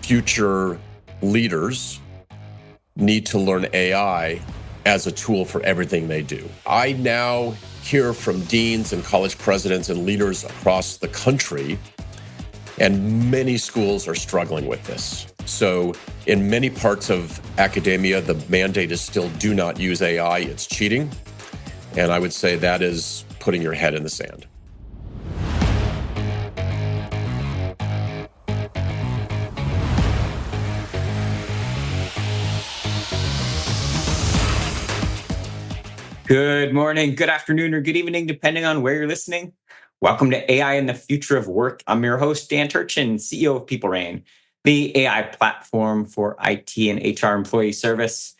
future leaders need to learn AI as a tool for everything they do. I now hear from deans and college presidents and leaders across the country, and many schools are struggling with this. So in many parts of academia, the mandate is still do not use AI, it's cheating. And I would say that is putting your head in the sand. Good morning, good afternoon, or good evening, depending on where you're listening. Welcome to AI and the Future of Work. I'm your host, Dan Turchin, CEO of PeopleRain, the AI platform for IT and HR employee service.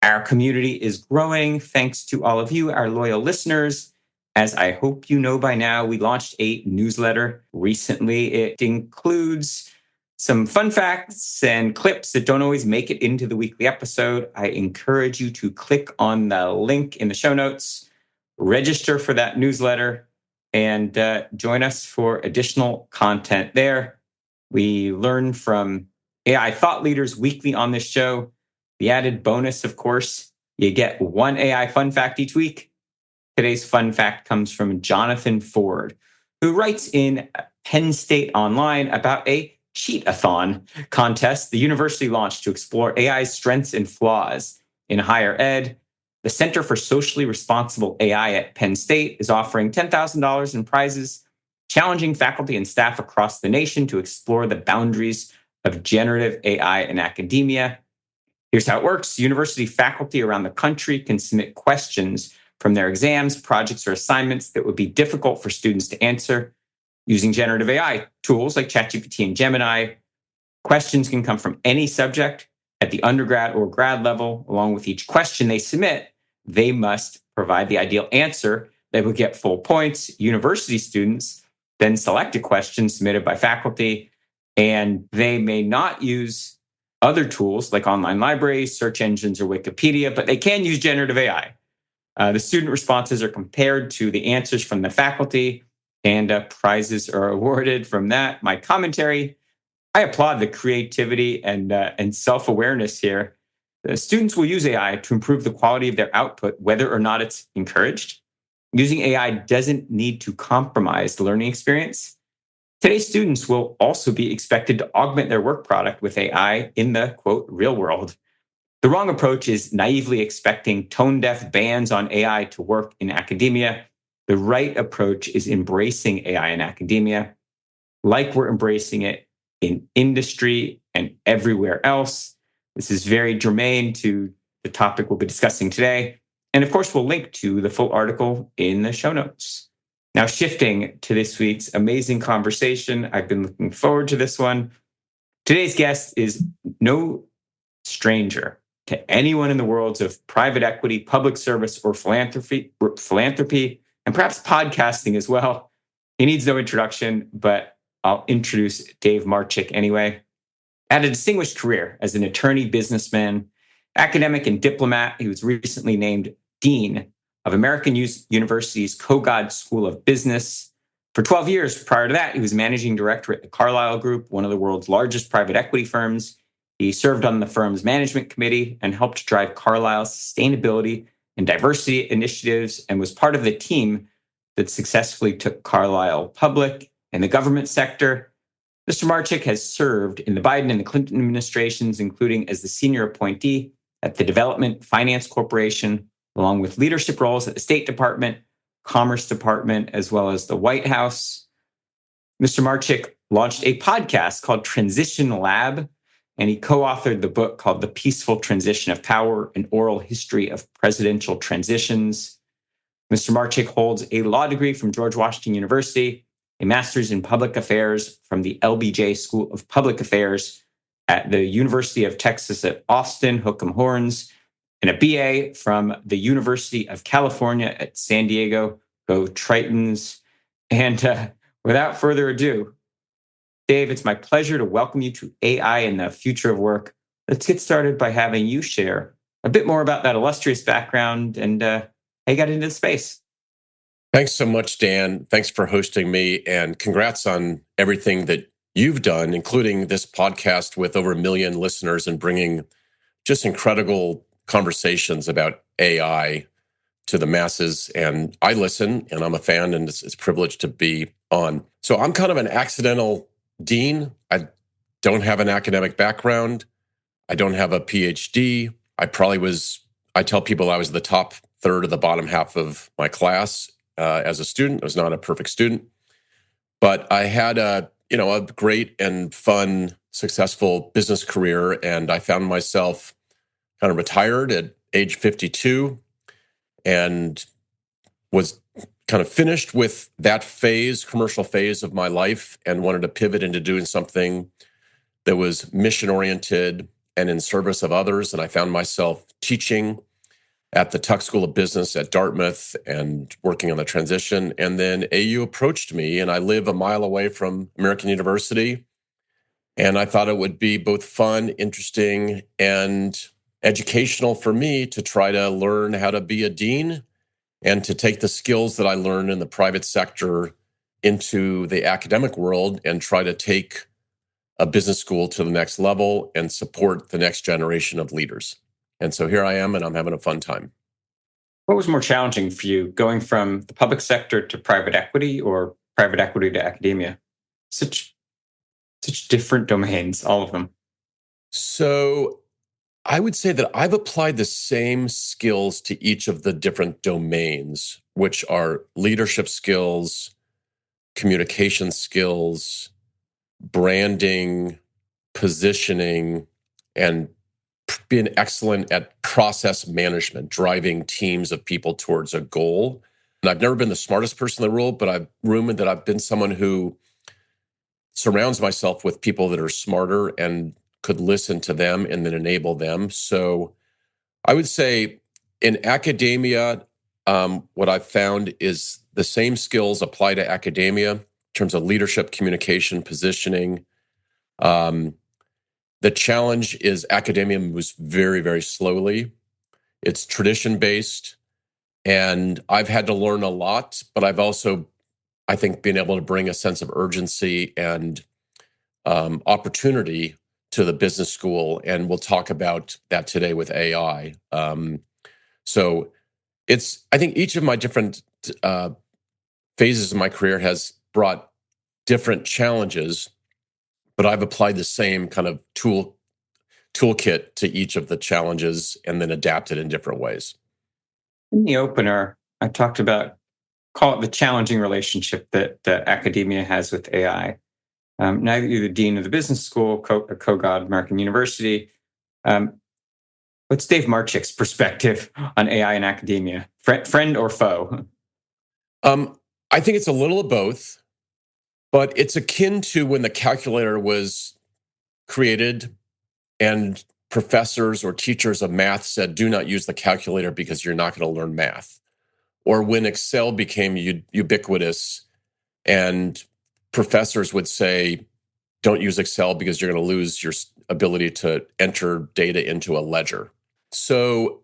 Our community is growing thanks to all of you, our loyal listeners. As I hope you know by now, we launched a newsletter recently. It includes some fun facts and clips that don't always make it into the weekly episode. I encourage you to click on the link in the show notes, register for that newsletter, and join us for additional content there. We learn from AI thought leaders weekly on this show. The added bonus, of course, you get one AI fun fact each week. Today's fun fact comes from Jonathan Ford, who writes in Penn State Online about a cheat-a-thon contest the university launched to explore AI's strengths and flaws in higher ed. The Center for Socially Responsible AI at Penn State is offering $10,000 in prizes, challenging faculty and staff across the nation to explore the boundaries of generative AI in academia. Here's how it works. University faculty around the country can submit questions from their exams, projects, or assignments that would be difficult for students to answer using generative AI tools like ChatGPT and Gemini. Questions can come from any subject at the undergrad or grad level. Along with each question they submit, they must provide the ideal answer that would get full points. University students then select a question submitted by faculty, and they may not use other tools like online libraries, search engines, or Wikipedia, but they can use generative AI. The student responses are compared to the answers from the faculty, and prizes are awarded from that. My commentary, I applaud the creativity and self-awareness here. The students will use AI to improve the quality of their output, whether or not it's encouraged. Using AI doesn't need to compromise the learning experience. Today's students will also be expected to augment their work product with AI in the, quote, real world. The wrong approach is naively expecting tone-deaf bans on AI to work in academia. The right approach is embracing AI in academia, like we're embracing it in industry and everywhere else. This is very germane to the topic we'll be discussing today. And of course, we'll link to the full article in the show notes. Now, shifting to this week's amazing conversation, I've been looking forward to this one. Today's guest is no stranger to anyone in the worlds of private equity, public service, or philanthropy, and perhaps podcasting as well. He needs no introduction, but I'll introduce Dave Marchick anyway. Had a distinguished career as an attorney, businessman, academic, and diplomat. He was recently named Dean of American University's Kogod School of Business. For 12 years prior to that, he was managing director at the Carlyle Group, one of the world's largest private equity firms. He served on the firm's management committee and helped drive Carlyle's sustainability and diversity initiatives, and was part of the team that successfully took Carlyle public in the government sector. Mr. Marchick has served in the Biden and the Clinton administrations, including as the senior appointee at the Development Finance Corporation, along with leadership roles at the State Department, Commerce Department, as well as the White House. Mr. Marchick launched a podcast called Transition Lab, and he co-authored the book called The Peaceful Transition of Power, an Oral History of Presidential Transitions. Mr. Marchick holds a law degree from George Washington University, a master's in public affairs from the LBJ School of Public Affairs at the University of Texas at Austin, Hook'em Horns, and a BA from the University of California at San Diego, go Tritons. And without further ado, Dave, it's my pleasure to welcome you to AI and the Future of Work. Let's get started by having you share a bit more about that illustrious background and how you got into the space. Thanks so much, Dan. Thanks for hosting me, and congrats on everything that you've done, including this podcast with over 1 million listeners and bringing just incredible conversations about AI to the masses. And I listen and I'm a fan, and it's a privilege to be on. So I'm kind of an accidental dean. I don't have an academic background. I don't have a PhD. I tell people I was the top third of the bottom half of my class as a student. I was not a perfect student, but I had a great and fun, successful business career. And I found myself kind of retired at age 52 and was kind of finished with that commercial phase of my life, and wanted to pivot into doing something that was mission oriented and in service of others. And I found myself teaching at the Tuck School of Business at Dartmouth and working on the transition. And then AU approached me, and I live a mile away from American University. And I thought it would be both fun, interesting, and educational for me to try to learn how to be a dean and to take the skills that I learned in the private sector into the academic world and try to take a business school to the next level and support the next generation of leaders. And so here I am, and I'm having a fun time. What was more challenging for you, going from the public sector to private equity or private equity to academia? Such different domains, all of them. So I would say that I've applied the same skills to each of the different domains, which are leadership skills, communication skills, branding, positioning, and being excellent at process management, driving teams of people towards a goal. And I've never been the smartest person in the world, but I've rumored that I've been someone who surrounds myself with people that are smarter and could listen to them and then enable them. So I would say in academia, what I've found is the same skills apply to academia in terms of leadership, communication, positioning. The challenge is academia moves very, very slowly. It's tradition-based, and I've had to learn a lot, but I've also, I think, been able to bring a sense of urgency and opportunity to the business school, and we'll talk about that today with AI. So I think each of my different phases of my career has brought different challenges, but I've applied the same kind of toolkit to each of the challenges and then adapted in different ways. In the opener, I talked about, call it the challenging relationship that academia has with AI. Now that you're the dean of the business school, Kogod, American University, what's Dave Marchick's perspective on AI in academia? Friend or foe? I think it's a little of both, but it's akin to when the calculator was created and professors or teachers of math said, do not use the calculator because you're not going to learn math. Or when Excel became ubiquitous and professors would say, don't use Excel because you're going to lose your ability to enter data into a ledger. So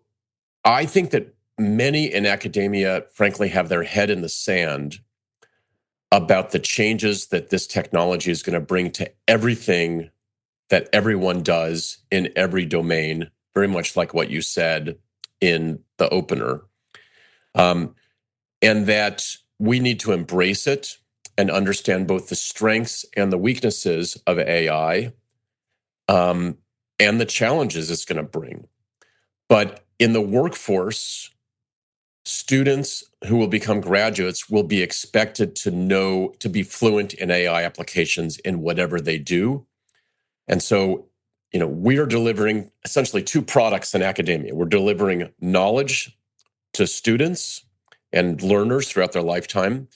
I think that many in academia, frankly, have their head in the sand about the changes that this technology is going to bring to everything that everyone does in every domain, very much like what you said in the opener. And that we need to embrace it and understand both the strengths and the weaknesses of AI, and the challenges it's going to bring. But in the workforce, students who will become graduates will be expected to be fluent in AI applications in whatever they do. And so, we are delivering essentially two products in academia. We're delivering knowledge to students and learners throughout their lifetime.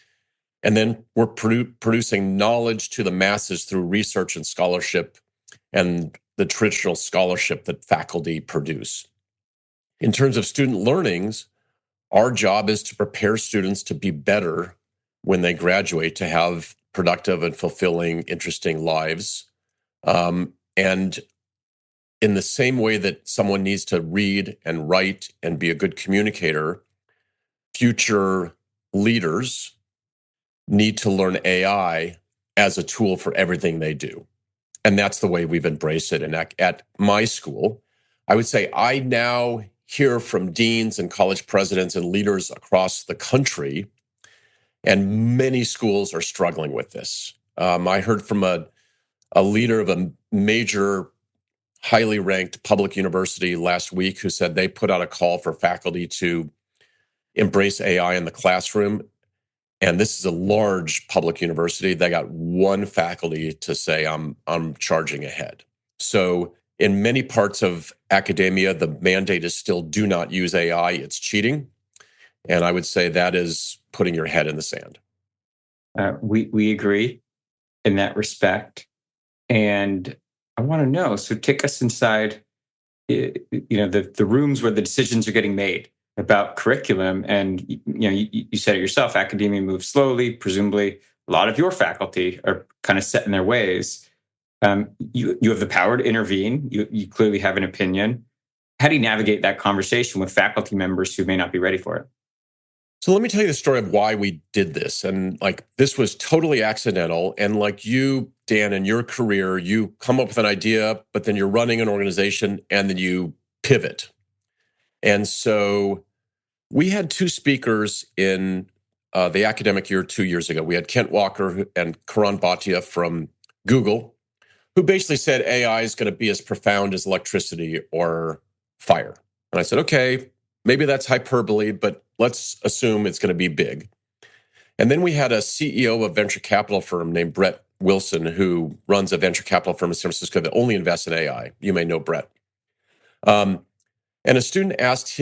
And then we're producing knowledge to the masses through research and scholarship and the traditional scholarship that faculty produce. In terms of student learnings, our job is to prepare students to be better when they graduate, to have productive and fulfilling, interesting lives. And in the same way that someone needs to read and write and be a good communicator, future leaders need to learn AI as a tool for everything they do. And that's the way we've embraced it. And at my school, I would say I now hear from deans and college presidents and leaders across the country, and many schools are struggling with this. I heard from a leader of a major, highly ranked public university last week who said they put out a call for faculty to embrace AI in the classroom. And this is a large public university. They got one faculty to say, I'm charging ahead. So in many parts of academia, the mandate is still do not use AI. It's cheating. And I would say that is putting your head in the sand. We agree in that respect. And I want to know, so take us inside, the rooms where the decisions are getting made about curriculum. And you said it yourself, academia moves slowly. Presumably, a lot of your faculty are kind of set in their ways. You have the power to intervene. You clearly have an opinion. How do you navigate that conversation with faculty members who may not be ready for it? So let me tell you the story of why we did this. And this was totally accidental. And like you, Dan, in your career, you come up with an idea, but then you're running an organization and then you pivot. And so we had two speakers in the academic year 2 years ago. We had Kent Walker and Karan Bhatia from Google, who basically said AI is going to be as profound as electricity or fire. And I said, okay, maybe that's hyperbole, but let's assume it's going to be big. And then we had a CEO of a venture capital firm named Brett Wilson, who runs a venture capital firm in San Francisco that only invests in AI. You may know Brett. And a student asked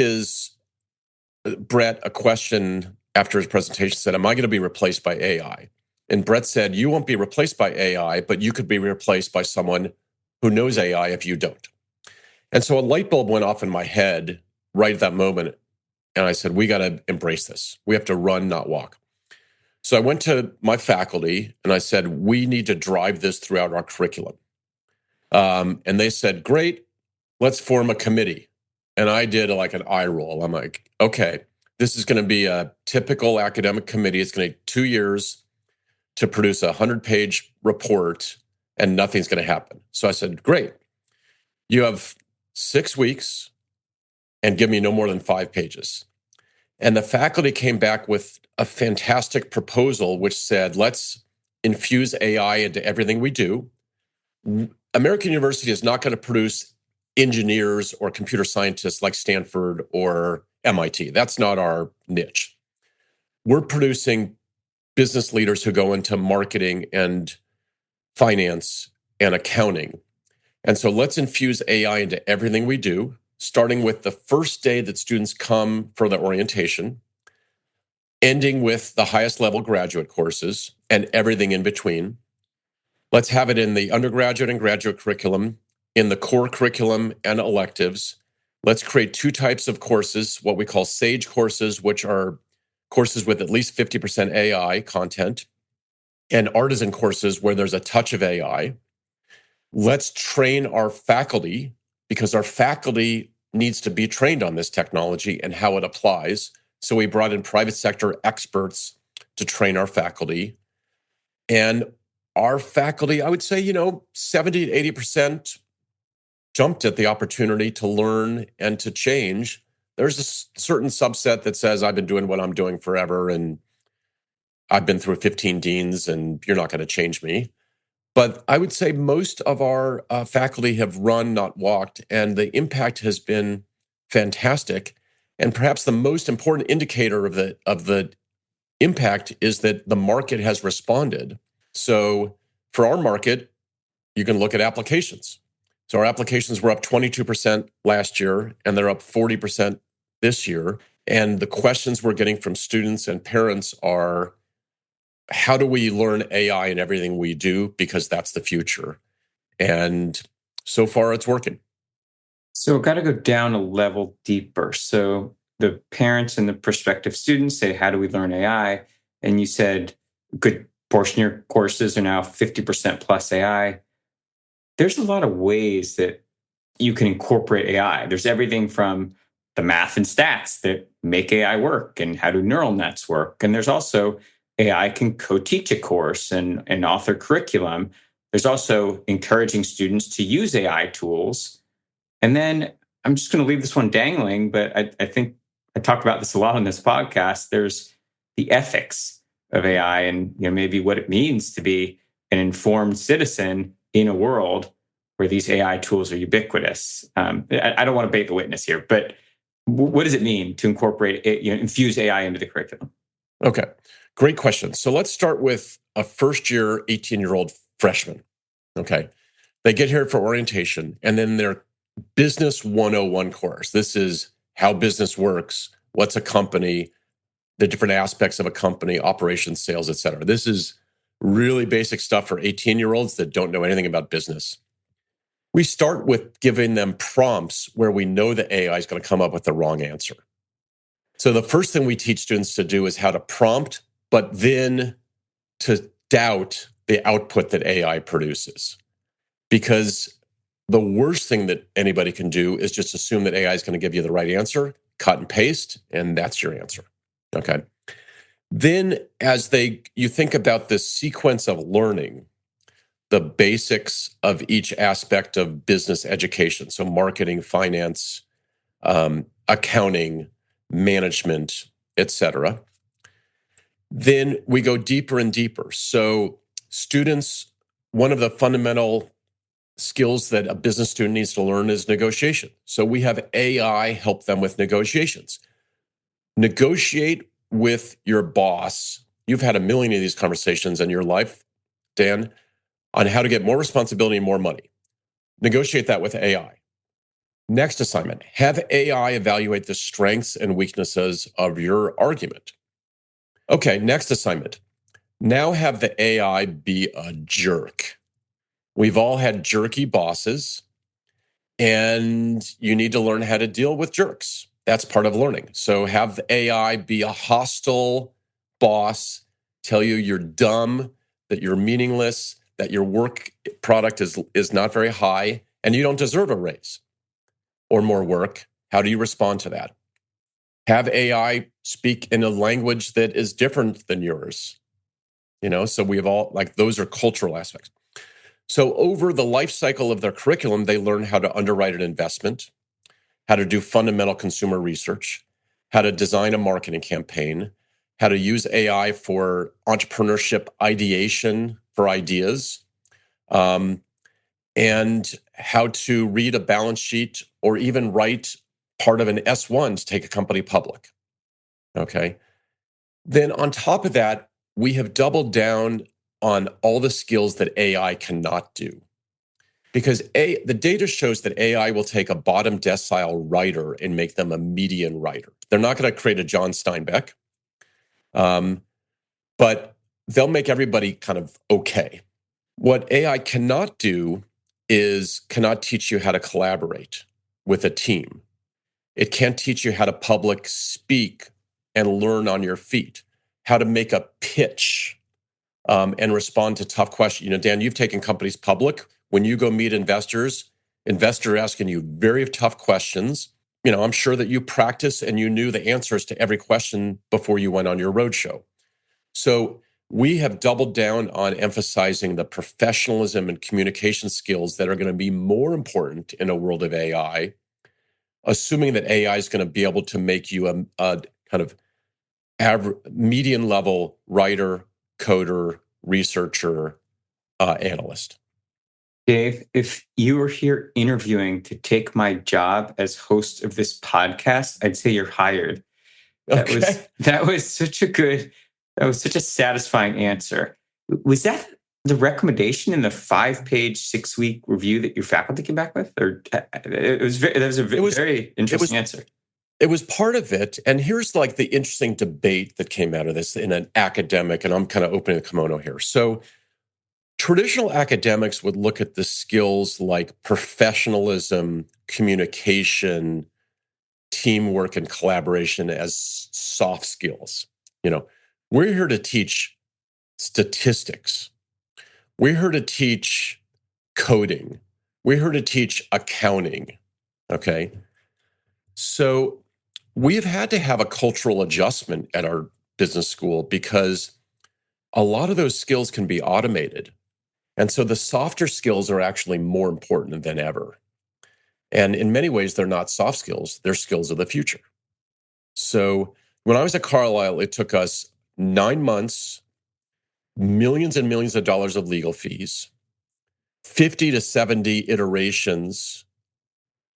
Brett a question after his presentation, said, am I going to be replaced by AI? And Brett said, you won't be replaced by AI, but you could be replaced by someone who knows AI if you don't. And so a light bulb went off in my head right at that moment. And I said, we got to embrace this. We have to run, not walk. So I went to my faculty and I said, we need to drive this throughout our curriculum. And they said, great, let's form a committee. And I did like an eye roll. I'm like, okay, this is going to be a typical academic committee. It's going to take 2 years to produce a 100-page report and nothing's going to happen. So I said, great, you have 6 weeks and give me no more than 5 pages. And the faculty came back with a fantastic proposal, which said, let's infuse AI into everything we do. American University is not going to produce engineers or computer scientists like Stanford or MIT. That's not our niche. We're producing business leaders who go into marketing and finance and accounting. And so let's infuse AI into everything we do, starting with the first day that students come for the orientation, ending with the highest level graduate courses and everything in between. Let's have it in the undergraduate and graduate curriculum, in the core curriculum and electives. Let's create 2 types of courses, what we call SAGE courses, which are courses with at least 50% AI content, and artisan courses where there's a touch of AI. Let's train our faculty, because our faculty needs to be trained on this technology and how it applies. So we brought in private sector experts to train our faculty. And our faculty, I would say, 70 to 80% jumped at the opportunity to learn and to change. There's a certain subset that says, I've been doing what I'm doing forever, and I've been through 15 deans, and you're not going to change me. But I would say most of our faculty have run, not walked, and the impact has been fantastic. And perhaps the most important indicator of the impact is that the market has responded. So for our market, you can look at applications. So our applications were up 22% last year, and they're up 40% this year. And the questions we're getting from students and parents are, how do we learn AI in everything we do? Because that's the future. And so far, it's working. So I've got to go down a level deeper. So the parents and the prospective students say, how do we learn AI? And you said a good portion of your courses are now 50% plus AI. There's a lot of ways that you can incorporate AI. There's everything from the math and stats that make AI work and how do neural nets work. And there's also AI can co-teach a course and author curriculum. There's also encouraging students to use AI tools. And then I'm just going to leave this one dangling, but I think I talk about this a lot on this podcast. There's the ethics of AI and maybe what it means to be an informed citizen in a world where these AI tools are ubiquitous. I don't want to bait the witness here, but what does it mean to incorporate, infuse AI into the curriculum? Okay, great question. So let's start with a first-year 18-year-old freshman. Okay, they get here for orientation, and then their Business 101 course. This is how business works, what's a company, the different aspects of a company, operations, sales, et cetera. This is really basic stuff for 18-year-olds that don't know anything about business. We start with giving them prompts where we know the AI is going to come up with the wrong answer. So the first thing we teach students to do is how to prompt, but then to doubt the output that AI produces. Because the worst thing that anybody can do is just assume that AI is going to give you the right answer, cut and paste, and that's your answer. Okay. Then as you think about the sequence of learning, the basics of each aspect of business education, so marketing, finance, accounting, management, et cetera. Then we go deeper and deeper. So students, one of the fundamental skills that a business student needs to learn is negotiation. So we have AI help them with negotiations. Negotiate with your boss. You've had a million of these conversations in your life, Dan, on how to get more responsibility and more money. Negotiate that with AI. Next assignment, have AI evaluate the strengths and weaknesses of your argument. Okay, next assignment. Now have the AI be a jerk. We've all had jerky bosses, and you need to learn how to deal with jerks. That's part of learning. So have the AI be a hostile boss, tell you you're dumb, that you're meaningless, that your work product is not very high, and you don't deserve a raise or more work. How do you respond to that? Have AI speak in a language that is different than yours. So we have all, those are cultural aspects. So over the life cycle of their curriculum, they learn how to underwrite an investment, how to do fundamental consumer research, how to design a marketing campaign, how to use AI for entrepreneurship ideation for ideas, and how to read a balance sheet or even write part of an S1 to take a company public. Okay. Then on top of that, we have doubled down on all the skills that AI cannot do. Because the data shows that AI will take a bottom decile writer and make them a median writer. They're not going to create a John Steinbeck, but they'll make everybody kind of okay. What AI cannot do is cannot teach you how to collaborate with a team. It can't teach you how to public speak and learn on your feet, how to make a pitch and respond to tough questions. Dan, you've taken companies public. When you go meet investors are asking you very tough questions. I'm sure that you practice and you knew the answers to every question before you went on your roadshow. So we have doubled down on emphasizing the professionalism and communication skills that are going to be more important in a world of AI, assuming that AI is going to be able to make you a kind of median level writer, coder, researcher, analyst. Dave, if you were here interviewing to take my job as host of this podcast, I'd say you're hired. That was such a satisfying answer. Was that the recommendation in the 5-page, 6-week review that your faculty came back with? Or that was a very interesting answer. It was part of it. And here's the interesting debate that came out of this in an academic, and I'm kind of opening the kimono here. So traditional academics would look at the skills like professionalism, communication, teamwork, and collaboration as soft skills. We're here to teach statistics. We're here to teach coding. We're here to teach accounting. Okay. So we've had to have a cultural adjustment at our business school because a lot of those skills can be automated. And so the softer skills are actually more important than ever. And in many ways, they're not soft skills, they're skills of the future. So when I was at Carlyle, it took us 9 months, millions and millions of dollars of legal fees, 50 to 70 iterations,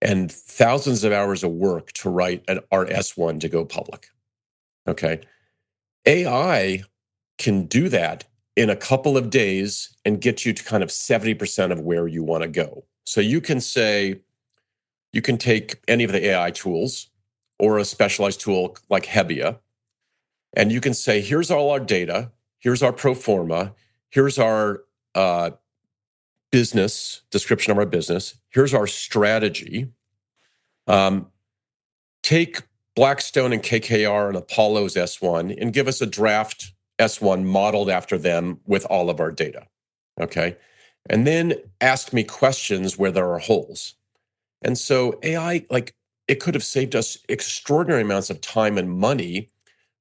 and thousands of hours of work to write our S1 to go public. Okay. AI can do that in a couple of days and get you to kind of 70% of where you want to go. So you can take any of the AI tools or a specialized tool like Hebia, and you can say, here's all our data, here's our pro forma, here's our business, description of our business, here's our strategy. Take Blackstone and KKR and Apollo's S1 and give us a draft S1 modeled after them with all of our data, okay? And then ask me questions where there are holes. And so AI, it could have saved us extraordinary amounts of time and money.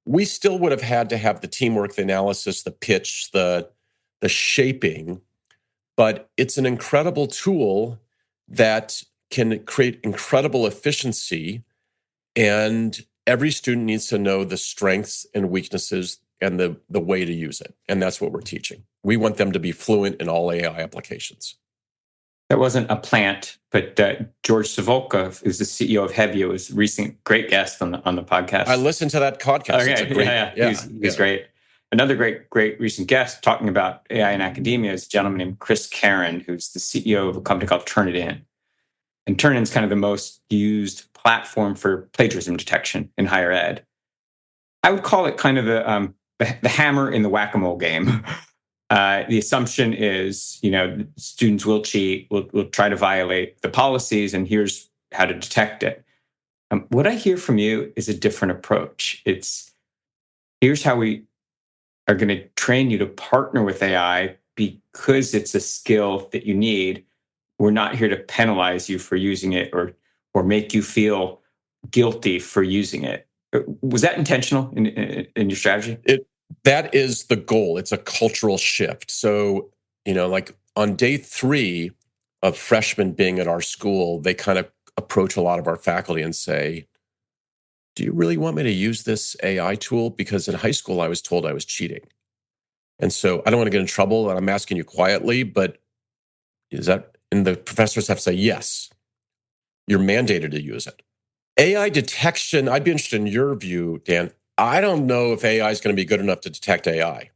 We still would have had to have the teamwork, the analysis, the pitch, the shaping, but it's an incredible tool that can create incredible efficiency. And every student needs to know the strengths and weaknesses and the way to use it. And that's what we're teaching. We want them to be fluent in all AI applications. That wasn't a plant, but George Savolka, who's the CEO of Hebia, was a recent great guest on the podcast. I listened to that podcast. Okay, it's a great, he's great. Another great recent guest talking about AI in academia is a gentleman named Chris Karen, who's the CEO of a company called Turnitin. And Turnitin's kind of the most used platform for plagiarism detection in higher ed. I would call it kind of the hammer in the whack-a-mole game. The assumption is, students will cheat, will try to violate the policies, and here's how to detect it. What I hear from you is a different approach. Here's how we are going to train you to partner with AI because it's a skill that you need. We're not here to penalize you for using it or make you feel guilty for using it. Was that intentional in your strategy? That is the goal. It's a cultural shift. So, on day 3 of freshmen being at our school, they kind of approach a lot of our faculty and say, do you really want me to use this AI tool? Because in high school, I was told I was cheating. And so I don't want to get in trouble, and I'm asking you quietly, but is that, and the professors have to say, yes, you're mandated to use it. AI detection, I'd be interested in your view, Dan. I don't know if AI is going to be good enough to detect AI.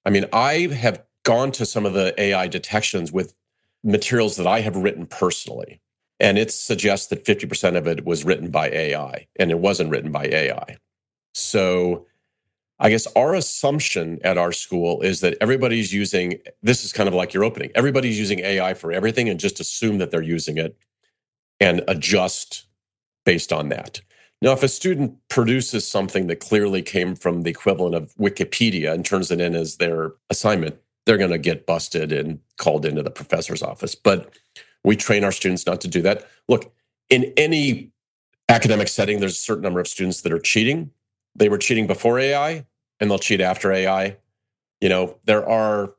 I mean, I have gone to some of the AI detections with materials that I have written personally, and it suggests that 50% of it was written by AI, and it wasn't written by AI. So I guess our assumption at our school is that everybody's using, this is kind of like your opening, everybody's using AI for everything and just assume that they're using it and adjust based on that. Now, if a student produces something that clearly came from the equivalent of Wikipedia and turns it in as their assignment, they're going to get busted and called into the professor's office. But we train our students not to do that. Look, in any academic setting, there's a certain number of students that are cheating. They were cheating before AI, and they'll cheat after AI. There are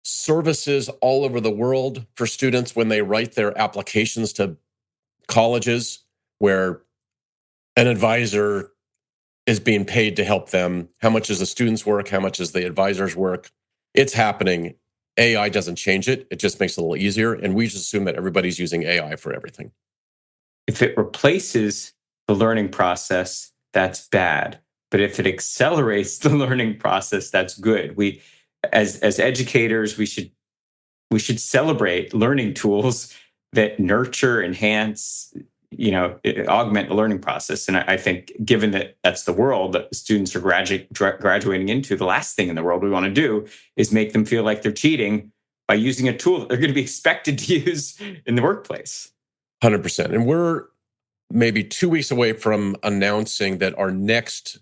services all over the world for students when they write their applications to colleges where an advisor is being paid to help them. How much is the student's work? How much is the advisor's work? It's happening. AI doesn't change it. It just makes it a little easier. And we just assume that everybody's using AI for everything. If it replaces the learning process, that's bad. But if it accelerates the learning process, that's good. We, as educators, we should celebrate learning tools that nurture, enhance, augment the learning process. And I think, given that that's the world that students are graduating into, the last thing in the world we want to do is make them feel like they're cheating by using a tool that they're going to be expected to use in the workplace. 100%. And we're maybe 2 weeks away from announcing that our next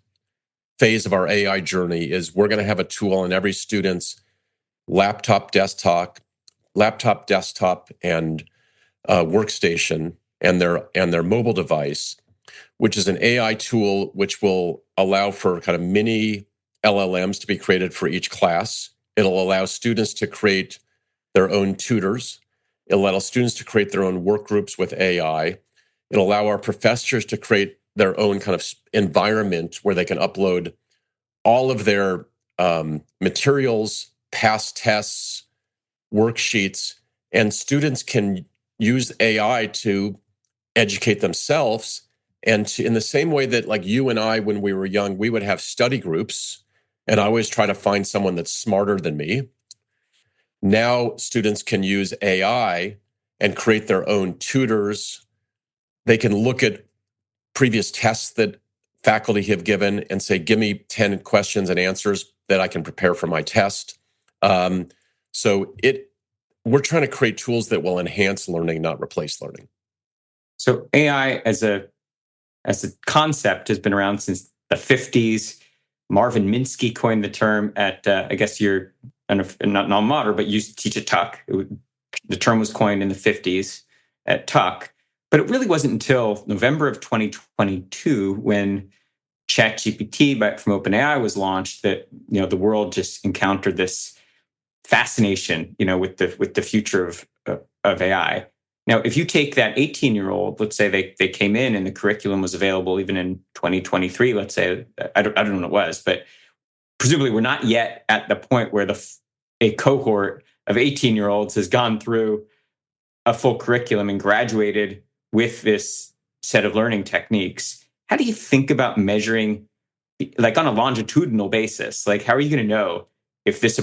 phase of our AI journey is we're going to have a tool on every student's laptop, desktop, and workstation and their mobile device, which is an AI tool which will allow for kind of mini LLMs to be created for each class. It'll allow students to create their own tutors. It'll allow students to create their own work groups with AI. It'll allow our professors to create their own kind of environment where they can upload all of their materials, past tests, worksheets, and students can use AI to educate themselves. And in the same way that like you and I, when we were young, we would have study groups, and I always try to find someone that's smarter than me. Now students can use AI and create their own tutors. They can look at previous tests that faculty have given and say, give me 10 questions and answers that I can prepare for my test. So we're trying to create tools that will enhance learning, not replace learning. So AI as a concept has been around since the 50s. Marvin Minsky coined the term at, I guess you're not alma mater, but you teach at Tuck. The term was coined in the 50s at Tuck, but it really wasn't until November of 2022 when ChatGPT from OpenAI was launched that the world just encountered this fascination, with the future of AI. Now, if you take that 18-year-old, let's say they came in and the curriculum was available even in 2023, let's say, I don't know when it was, but presumably we're not yet at the point where a cohort of 18-year-olds has gone through a full curriculum and graduated with this set of learning techniques. How do you think about measuring, like on a longitudinal basis? Like, how are you going to know if this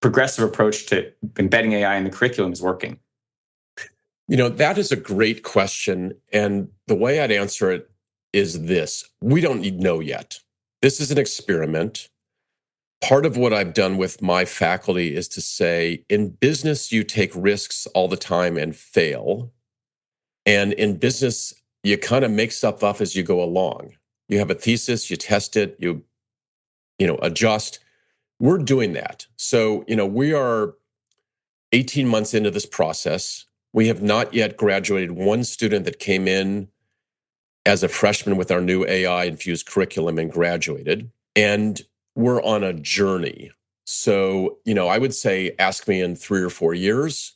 progressive approach to embedding AI in the curriculum is working? That is a great question. And the way I'd answer it is this: we don't know yet. This is an experiment. Part of what I've done with my faculty is to say, in business, you take risks all the time and fail. And in business, you kind of make stuff up as you go along. You have a thesis, you test it, you adjust. We're doing that. So, we are 18 months into this process. We have not yet graduated one student that came in as a freshman with our new AI-infused curriculum and graduated. And we're on a journey. So, I would say, ask me in 3 or 4 years.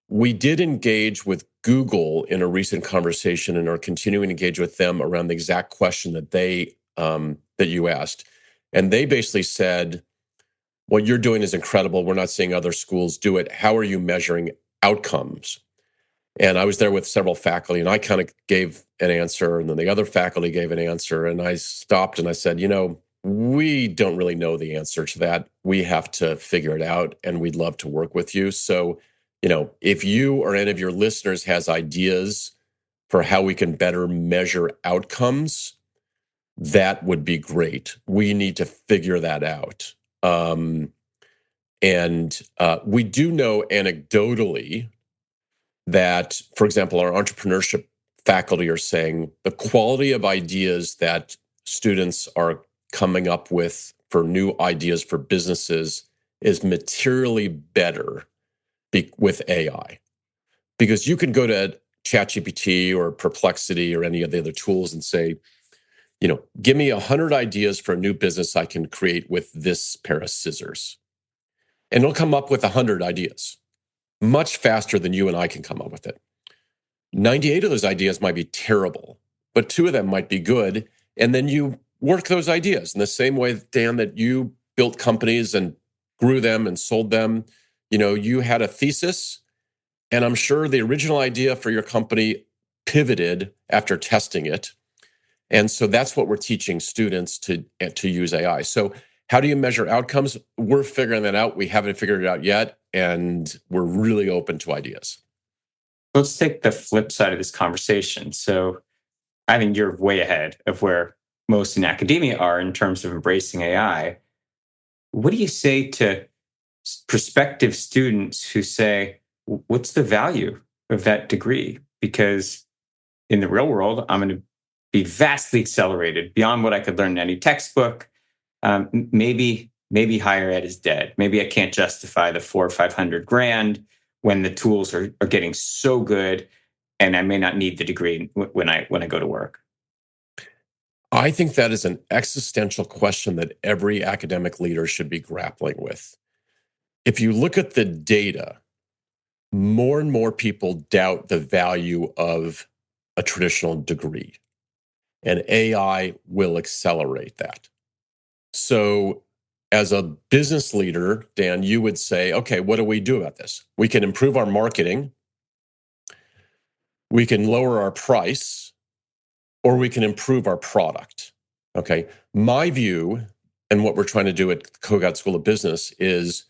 We did engage with Google in a recent conversation and are continuing to engage with them around the exact question that that you asked. And they basically said, what you're doing is incredible. We're not seeing other schools do it. How are you measuring outcomes? And I was there with several faculty, and I kind of gave an answer, and then the other faculty gave an answer. And I stopped and I said, we don't really know the answer to that. We have to figure it out, and we'd love to work with you. So, if you or any of your listeners has ideas for how we can better measure outcomes, that would be great. We need to figure that out. We do know anecdotally that, for example, our entrepreneurship faculty are saying the quality of ideas that students are coming up with for new ideas for businesses is materially better with AI. Because you can go to ChatGPT or Perplexity or any of the other tools and say, give me 100 ideas for a new business I can create with this pair of scissors. And it'll come up with 100 ideas, much faster than you and I can come up with it. 98 of those ideas might be terrible, but 2 of them might be good. And then you work those ideas in the same way, Dan, that you built companies and grew them and sold them. You had a thesis, and I'm sure the original idea for your company pivoted after testing it. And so that's what we're teaching students to use AI. So how do you measure outcomes? We're figuring that out. We haven't figured it out yet, and we're really open to ideas. Let's take the flip side of this conversation. So I think you're way ahead of where most in academia are in terms of embracing AI. What do you say to prospective students who say, what's the value of that degree? Because in the real world, I'm going to be vastly accelerated beyond what I could learn in any textbook. Maybe higher ed is dead. Maybe I can't justify the $400,000 or $500,000 when the tools are getting so good, and I may not need the degree when I go to work. I think that is an existential question that every academic leader should be grappling with. If you look at the data, more and more people doubt the value of a traditional degree, and AI will accelerate that. So, as a business leader, Dan, you would say, okay, what do we do about this? We can improve our marketing, we can lower our price, or we can improve our product. Okay. My view and what we're trying to do at Kogod School of Business is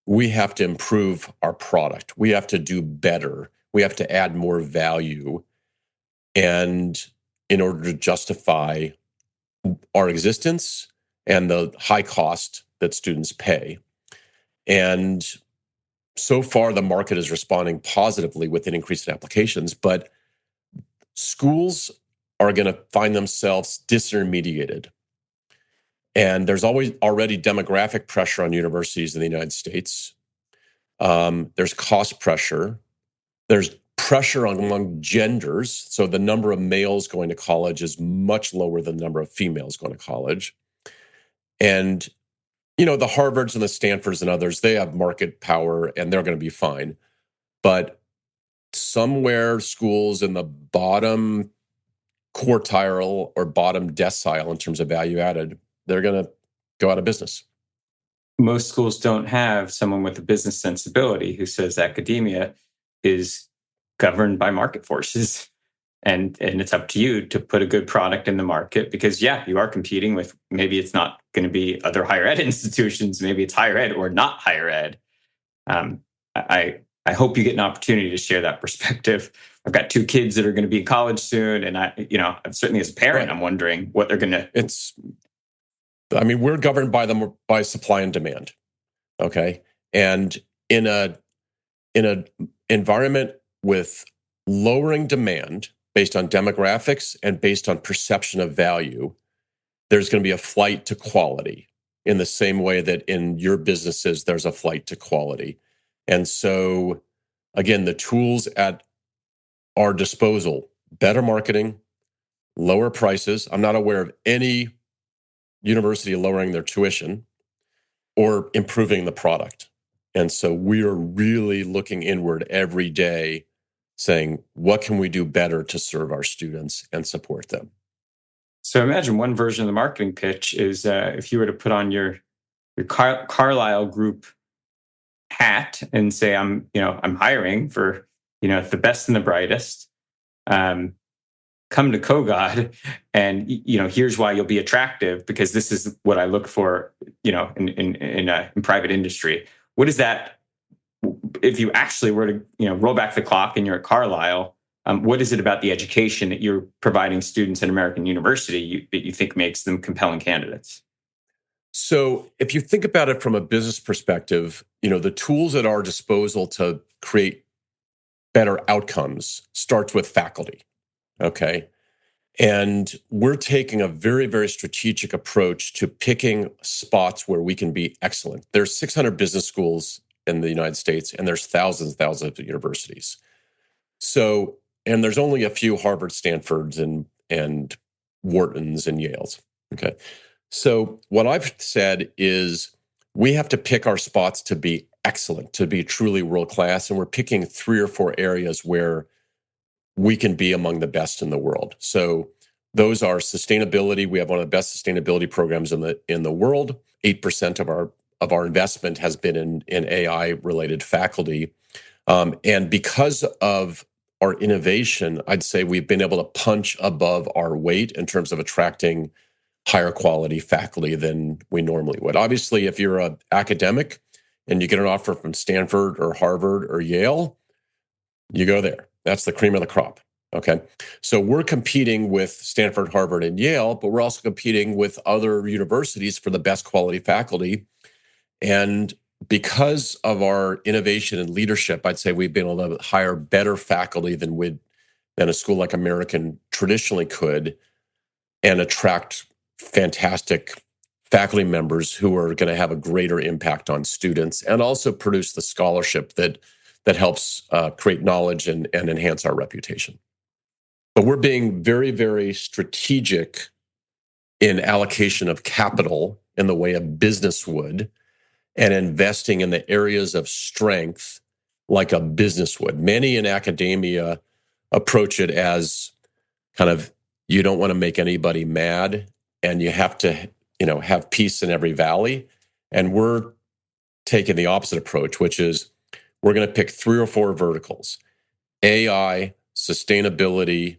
we have to improve our product. We have to do better. We have to add more value. And in order to justify our existence and the high cost that students pay. And so far, the market is responding positively with an increase in applications, but schools are going to find themselves disintermediated. And there's already demographic pressure on universities in the United States. There's cost pressure. There's pressure among genders. So the number of males going to college is much lower than the number of females going to college. And, the Harvards and the Stanfords and others, they have market power and they're going to be fine. But somewhere schools in the bottom quartile or bottom decile in terms of value added, they're going to go out of business. Most schools don't have someone with a business sensibility who says academia is governed by market forces. And it's up to you to put a good product in the market because, you are competing with, maybe it's not going to be other higher ed institutions, maybe it's higher ed or not higher ed. I hope you get an opportunity to share that perspective. I've got 2 kids that are going to be in college soon. And certainly as a parent, Right. I'm wondering what they're going to... We're governed by supply and demand. Okay. And in an environment with lowering demand based on demographics and based on perception of value, there's going to be a flight to quality in the same way that in your businesses, there's a flight to quality. And so, again, the tools at our disposal, better marketing, lower prices. I'm not aware of any university lowering their tuition or improving the product. And so we are really looking inward every day saying, what can we do better to serve our students and support them? So imagine one version of the marketing pitch is if you were to put on your Carlyle Group hat and say, I'm hiring for, the best and the brightest. Come to Kogod, and here's why you'll be attractive because this is what I look for, in private industry. What is that? If you actually were to roll back the clock and you're at Carlyle, what is it about the education that you're providing students at American University that you think makes them compelling candidates? So if you think about it from a business perspective, the tools at our disposal to create better outcomes starts with faculty. Okay. And we're taking a very, very strategic approach to picking spots where we can be excellent. There's 600 business schools in the United States, and there's thousands of universities. So, and there's only a few Harvard, Stanfords, and Whartons and Yales. Okay. So what I've said is we have to pick our spots to be excellent, to be truly world-class. And we're picking 3 or 4 areas where we can be among the best in the world. So those are sustainability. We have one of the best sustainability programs in the world. 8% of our investment has been in AI-related faculty. And because of our innovation, I'd say we've been able to punch above our weight in terms of attracting higher quality faculty than we normally would. Obviously, if you're an academic and you get an offer from Stanford or Harvard or Yale, you go there. That's the cream of the crop. Okay. So we're competing with Stanford, Harvard, and Yale, but we're also competing with other universities for the best quality faculty. And because of our innovation and leadership, I'd say we've been able to hire better faculty than a school like American traditionally could, and attract fantastic faculty members who are going to have a greater impact on students and also produce the scholarship that helps create knowledge and enhance our reputation. But we're being very, very strategic in allocation of capital in the way a business would, and investing in the areas of strength like a business would. Many in academia approach it as kind of, you don't want to make anybody mad, and you have to, have peace in every valley. And we're taking the opposite approach, which is we're going to pick 3 or 4 verticals: AI, sustainability,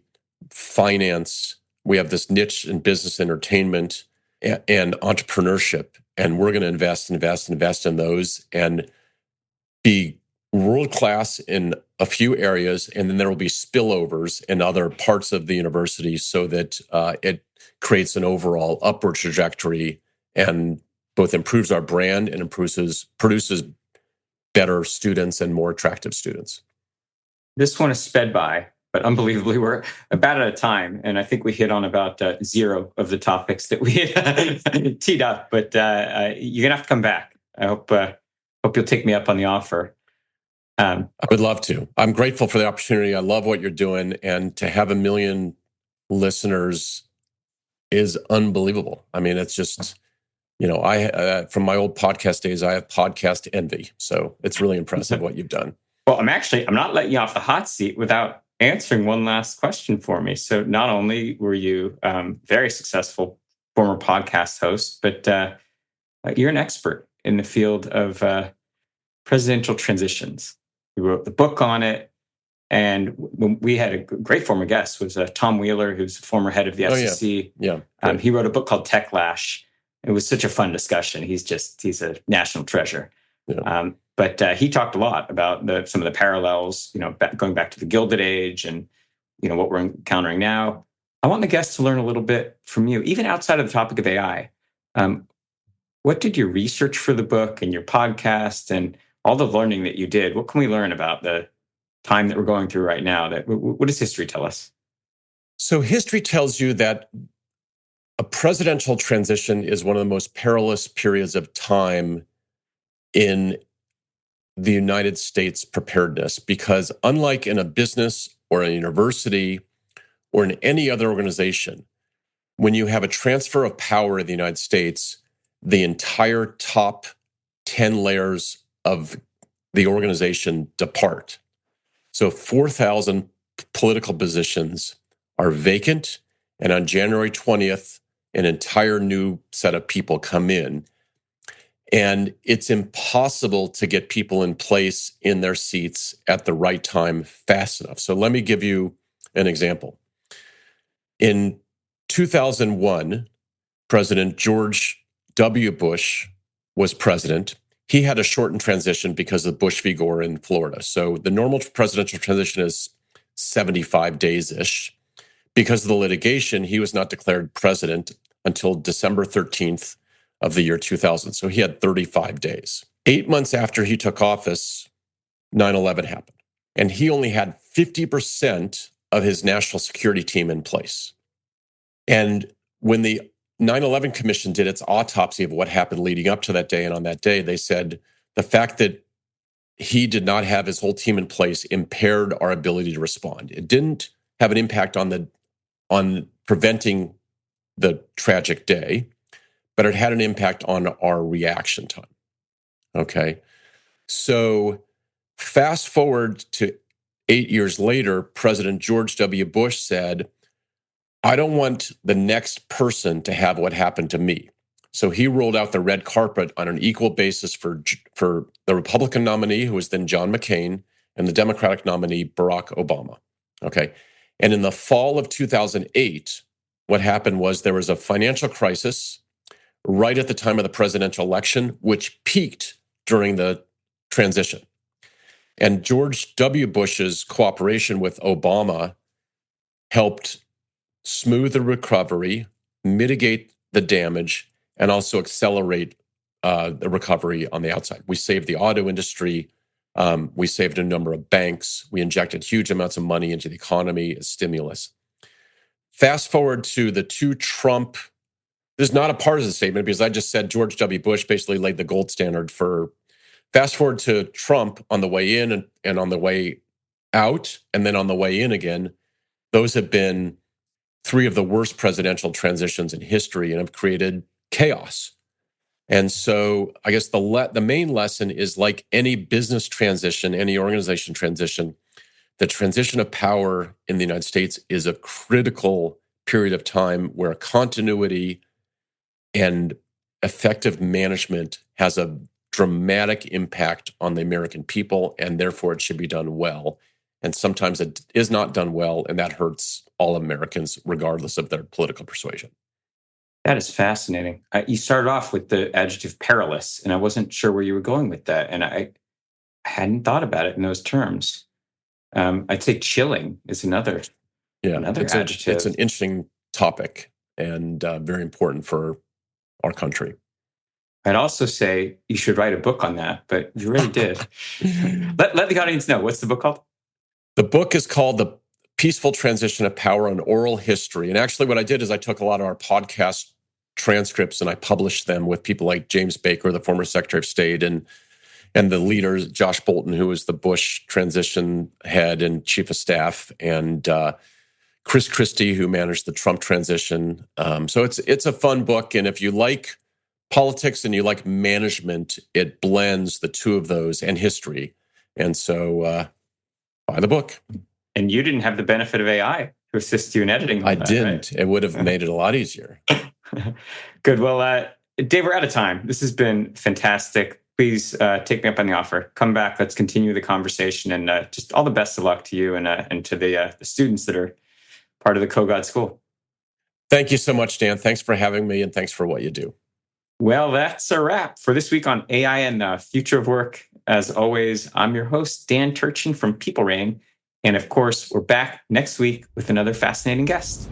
finance. We have this niche in business entertainment and entrepreneurship, and we're going to invest in those and be world-class in a few areas, and then there will be spillovers in other parts of the university so that it creates an overall upward trajectory and both improves our brand and produces better students and more attractive students. This one is sped by, but unbelievably, we're about out of time. And I think we hit on about 0 of the topics that we had teed up, but you're going to have to come back. I hope you'll take me up on the offer. I would love to. I'm grateful for the opportunity. I love what you're doing. And to have 1 million listeners is unbelievable. I mean, it's just, I from my old podcast days, I have podcast envy. So it's really impressive what you've done. Well, I'm not letting you off the hot seat without answering one last question for me. So not only were you very successful former podcast host, but you're an expert in the field of presidential transitions. You wrote the book on it. And we had a great former guest, was Tom Wheeler, who's the former head of the SEC. Yeah. He wrote a book called Techlash. It was such a fun discussion. He's a national treasure. Yeah. But he talked a lot about some of the parallels, going back to the Gilded Age and, what we're encountering now. I want the guests to learn a little bit from you, even outside of the topic of AI. What did you research for the book and your podcast and all the learning that you did? What can we learn about the time that we're going through right now? What does history tell us? So history tells you that a presidential transition is one of the most perilous periods of time in the United States preparedness, because unlike in a business or a university or in any other organization, when you have a transfer of power in the United States, the entire top 10 layers of the organization depart. So 4,000 political positions are vacant, and on January 20th, an entire new set of people come in. And it's impossible to get people in place in their seats at the right time fast enough. So let me give you an example. In 2001, President George W. Bush was president. He had a shortened transition because of Bush v. Gore in Florida. So the normal presidential transition is 75 days-ish. Because of the litigation, he was not declared president until December 13th of the year 2000. So he had 35 days. 8 months after he took office, 9/11 happened. And he only had 50% of his national security team in place. And when the 9/11 Commission did its autopsy of what happened leading up to that day, and on that day, they said the fact that he did not have his whole team in place impaired our ability to respond. It didn't have an impact on preventing the tragic day, but it had an impact on our reaction time. Okay. So fast forward to 8 years later, President George W. Bush said, I don't want the next person to have what happened to me. So he rolled out the red carpet on an equal basis for the Republican nominee, who was then John McCain, and the Democratic nominee, Barack Obama. Okay. And in the fall of 2008, what happened was there was a financial crisis right at the time of the presidential election, which peaked during the transition. And George W. Bush's cooperation with Obama helped smooth the recovery, mitigate the damage, and also accelerate the recovery on the outside. We saved the auto industry. We saved a number of banks. We injected huge amounts of money into the economy as stimulus. Fast forward to the two Trump. This is not a partisan statement because I just said George W. Bush basically laid the gold standard for. Fast forward to Trump on the way in and on the way out, and then on the way in again. Those have been three of the worst presidential transitions in history and have created chaos. And so I guess the main lesson is, like any business transition, any organization transition, the transition of power in the United States is a critical period of time where continuity and effective management has a dramatic impact on the American people, and therefore it should be done well. And sometimes it is not done well, and that hurts all Americans, regardless of their political persuasion. That is fascinating. You started off with the adjective perilous, and I wasn't sure where you were going with that. And I hadn't thought about it in those terms. I'd say chilling is another adjective. It's an interesting topic and very important for our country. I'd also say you should write a book on that, but you really did. Let the audience know. What's the book called? The book is called The Peaceful Transition of Power, an Oral History. And actually what I did is I took a lot of our podcast transcripts and I published them with people like James Baker, the former Secretary of State, and the leaders, Josh Bolton, who was the Bush transition head and chief of staff, and Chris Christie, who managed the Trump transition. So it's a fun book. And if you like politics and you like management, it blends the two of those and history. And so buy the book. And you didn't have the benefit of AI to assist you in editing. I didn't. Right? It would have made it a lot easier. Good. Well, Dave, we're out of time. This has been fantastic. Please take me up on the offer. Come back. Let's continue the conversation. And just all the best of luck to you and to the students that are part of the Kogod School. Thank you so much, Dan. Thanks for having me, and thanks for what you do. Well, that's a wrap for this week on AI and the Future of Work. As always, I'm your host, Dan Turchin from PeopleRain. And of course, we're back next week with another fascinating guest.